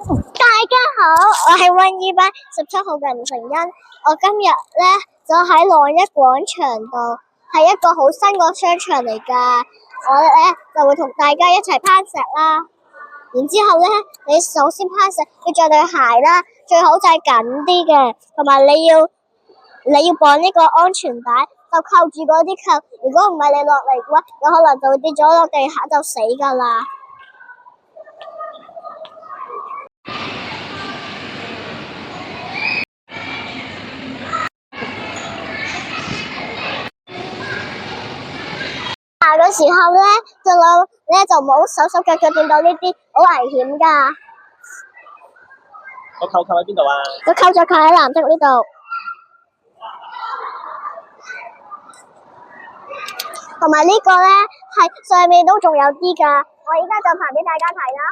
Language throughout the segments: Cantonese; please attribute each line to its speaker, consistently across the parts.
Speaker 1: 大家好，我係溫二班17號嘅吳成欣。我今日咧就喺朗一廣場度，係一個好新個商場嚟噶。我咧就會同大家一齊攀石啦。然之後咧，你首先攀石要着對鞋啦，最好就係緊啲嘅，同埋你要綁呢個安全帶，就扣住嗰啲扣。如果唔係你落嚟嘅話，有可能就會跌咗落地下就死噶啦。行嘅時候咧，隻路咧就唔好手手腳腳掂到呢啲，好危險噶。
Speaker 2: 個扣喺邊度啊？
Speaker 1: 個扣就扣喺藍色呢度，同埋呢個咧係上面都仲有啲噶，我而家就排俾大家睇啦。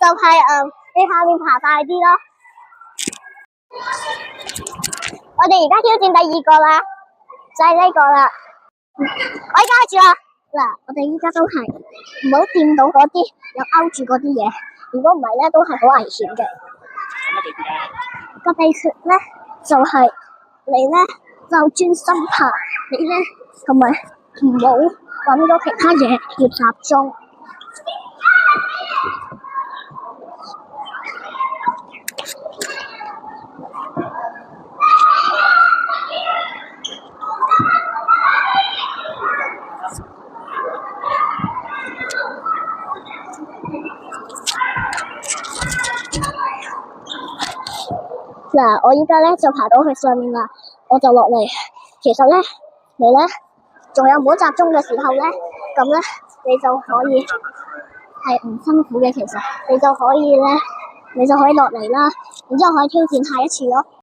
Speaker 1: 就係你下面爬快啲咯。我哋而家挑戰第2個啦，就係呢個啦。我而家開始啦。嗱，我哋依家都係唔好掂到嗰啲有勾住嗰啲嘢，如果唔係咧都係好危險嘅。個秘訣咧就係你咧就專心爬，你咧同埋唔好揾咗其他嘢，要集中。嗱，我依家咧就爬到去上面啦，我就落嚟。其實咧，你咧仲有唔好集中嘅時候咧，咁咧你就可以係唔辛苦嘅。其實你就可以落嚟啦，然之後可以挑戰下一次咯。